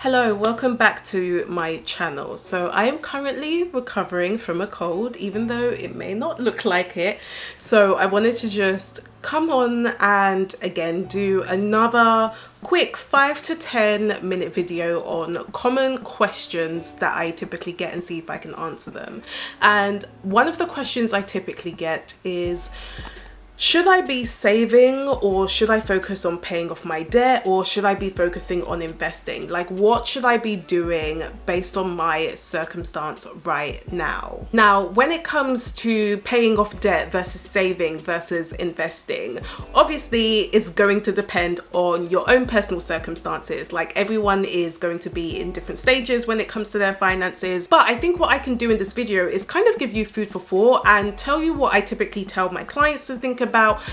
Hello, welcome back to my channel. So I am currently recovering from a cold, even though it may not look like it. So I wanted to just come on and again do another quick 5 to 10 minute video on common questions that I typically get and see if I can answer them. And one of the questions I typically get is, should I be saving, or should I focus on paying off my debt, or should I be focusing on investing? Like, what should I be doing based on my circumstance right now? Now, when it comes to paying off debt versus saving versus investing, obviously it's going to depend on your own personal circumstances. Like, everyone is going to be in different stages when it comes to their finances. But I think what I can do in this video is kind of give you food for thought and tell you what I typically tell my clients to think about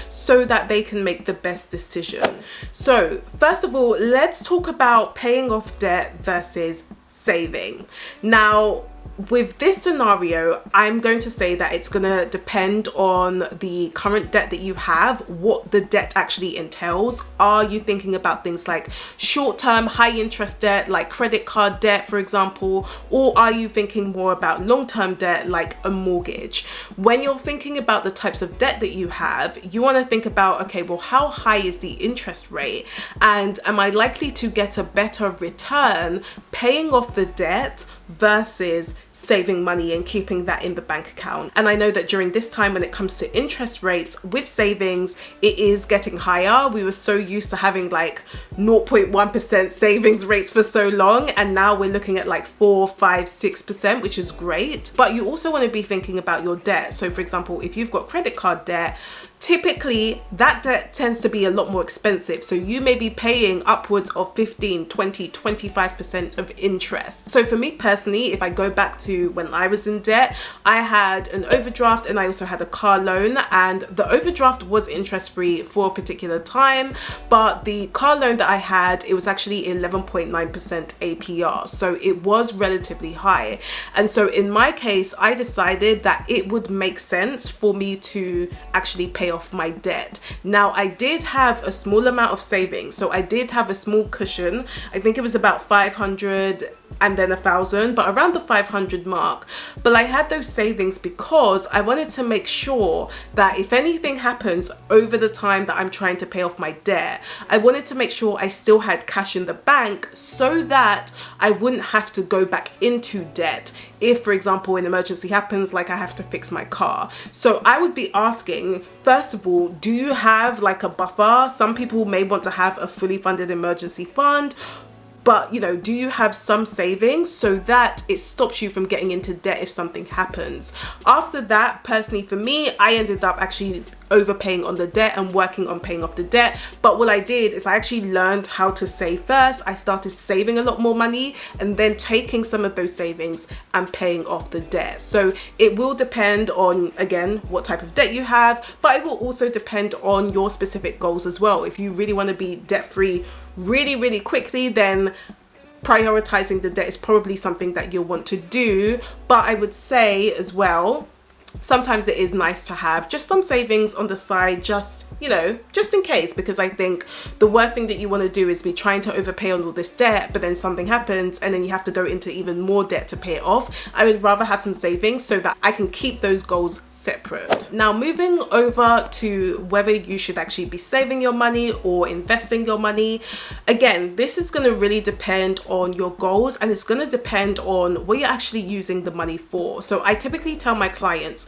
so that they can make the best decision. So first of all, let's talk about paying off debt versus saving. Now, with this scenario, I'm going to say that it's going to depend on the current debt that you have, what the debt actually entails. Are you thinking about things like short-term, high-interest debt, like credit card debt, for example, or are you thinking more about long-term debt, like a mortgage? When you're thinking about the types of debt that you have, you want to think about, okay, well, how high is the interest rate? And am I likely to get a better return paying off the debt versus saving money and keeping that in the bank account? And I know that during this time, when it comes to interest rates with savings, it is getting higher. We were so used to having like 0.1% savings rates for so long, and now we're looking at like 4, 5, 6%, which is great. But you also want to be thinking about your debt. So for example, if you've got credit card debt, typically that debt tends to be a lot more expensive. So you may be paying upwards of 15, 20, 25% of interest. So for me personally, if I go back to when I was in debt, I had an overdraft and I also had a car loan, and the overdraft was interest free for a particular time, but the car loan that I had, it was actually 11.9% APR. So it was relatively high. And so in my case, I decided that it would make sense for me to actually pay off my debt. Now, I did have a small amount of savings, so I did have a small cushion. I think it was about 500 and then 1,000, but around the 500 mark. But I had those savings because I wanted to make sure that if anything happens over the time that I'm trying to pay off my debt, I wanted to make sure I still had cash in the bank so that I wouldn't have to go back into debt if, for example, an emergency happens, like I have to fix my car. So I would be asking, first of all, do you have like a buffer? Some people may want to have a fully funded emergency fund, but you know, do you have some savings so that it stops you from getting into debt if something happens? After that, personally for me, I ended up actually overpaying on the debt and working on paying off the debt. But what I did is I actually learned how to save first. I started saving a lot more money and then taking some of those savings and paying off the debt. So it will depend on, again, what type of debt you have, but it will also depend on your specific goals as well. If you really want to be debt free really quickly, then prioritizing the debt is probably something that you'll want to do. But I would say as well, sometimes it is nice to have just some savings on the side, just, you know, just in case, because I think the worst thing that you want to do is be trying to overpay on all this debt, but then something happens and then you have to go into even more debt to pay it off. I would rather have some savings so that I can keep those goals separate. Now, moving over to whether you should actually be saving your money or investing your money. Again, this is going to really depend on your goals, and it's going to depend on what you're actually using the money for. So I typically tell my clients,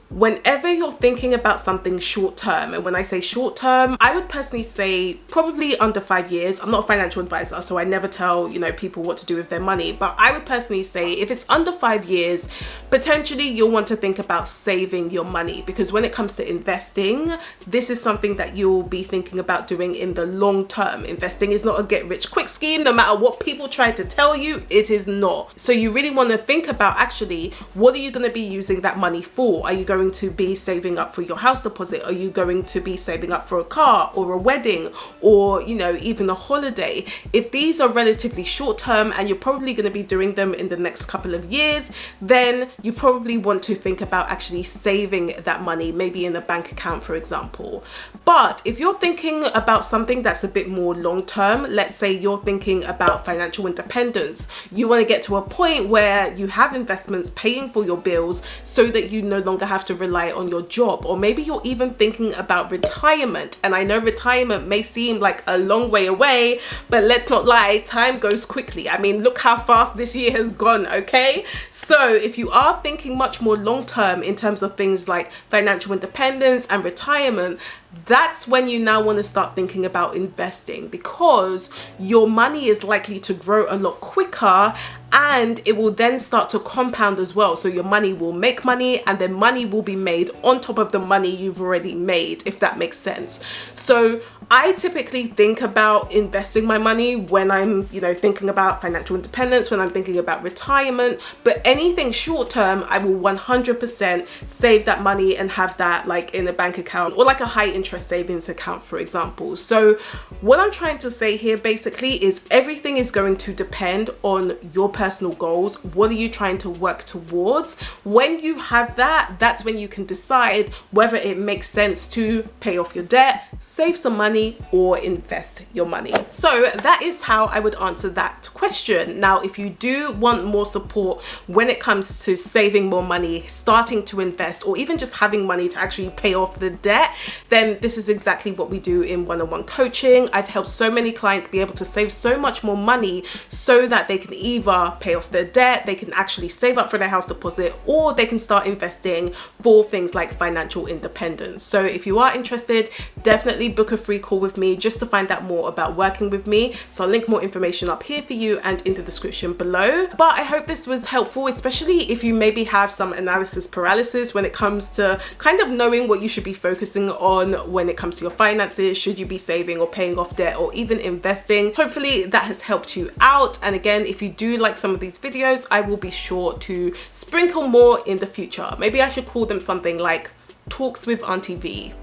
whenever you're thinking about something short term, and when I say short term, I would personally say probably under 5 years. I'm not a financial advisor, so I never tell, you know, people what to do with their money, but I would personally say if it's under 5 years, potentially you'll want to think about saving your money, because when it comes to investing, this is something that you'll be thinking about doing in the long term. Investing is not a get rich quick scheme. No matter what people try to tell you, it is not. So you really want to think about, actually, what are you going to be using that money for? Are you going going to be saving up for your house deposit? Are you going to be saving up for a car or a wedding, or, you know, even a holiday? If these are relatively short term and you're probably going to be doing them in the next couple of years, then you probably want to think about actually saving that money, maybe in a bank account, for example. But if you're thinking about something that's a bit more long term, let's say you're thinking about financial independence, you want to get to a point where you have investments paying for your bills so that you no longer have to rely on your job, or maybe you're even thinking about retirement. And I know retirement may seem like a long way away, but let's not lie, time goes quickly. I mean, look how fast this year has gone, okay? So if you are thinking much more long term in terms of things like financial independence and retirement, that's when you now want to start thinking about investing, because your money is likely to grow a lot quicker and it will then start to compound as well. So your money will make money, and then money will be made on top of the money you've already made, if that makes sense. So I typically think about investing my money when I'm, you know, thinking about financial independence, when I'm thinking about retirement. But anything short term, I will 100% save that money and have that like in a bank account or like a high interest savings account, for example. So what I'm trying to say here basically is everything is going to depend on your personal goals. What are you trying to work towards? When you have that, that's when you can decide whether it makes sense to pay off your debt, save some money, or invest your money. So that is how I would answer that question. Now, if you do want more support when it comes to saving more money, starting to invest, or even just having money to actually pay off the debt, then this is exactly what we do in one-on-one coaching. I've helped so many clients be able to save so much more money so that they can either pay off their debt, they can actually save up for their house deposit, or they can start investing for things like financial independence. So if you are interested, definitely book a free call with me just to find out more about working with me. So I'll link more information up here for you and in the description below. But I hope this was helpful, especially if you maybe have some analysis paralysis when it comes to kind of knowing what you should be focusing on when it comes to your finances. Should you be saving or paying off debt or even investing? Hopefully that has helped you out. And again, if you do like some of these videos, I will be sure to sprinkle more in the future. Maybe I should call them something like Talks with Auntie V,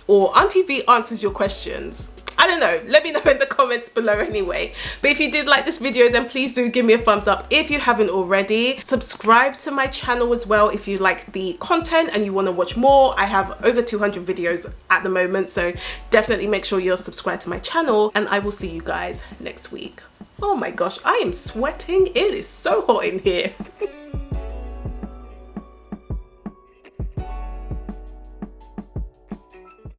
or Auntie V answers your questions. I don't know, let me know in the comments below anyway. But if you did like this video, then please do give me a thumbs up if you haven't already. Subscribe to my channel as well if you like the content and you want to watch more. I have over 200 videos at the moment, so definitely make sure you're subscribed to my channel, and I will see you guys next week. Oh my gosh, I am sweating. It is so hot in here.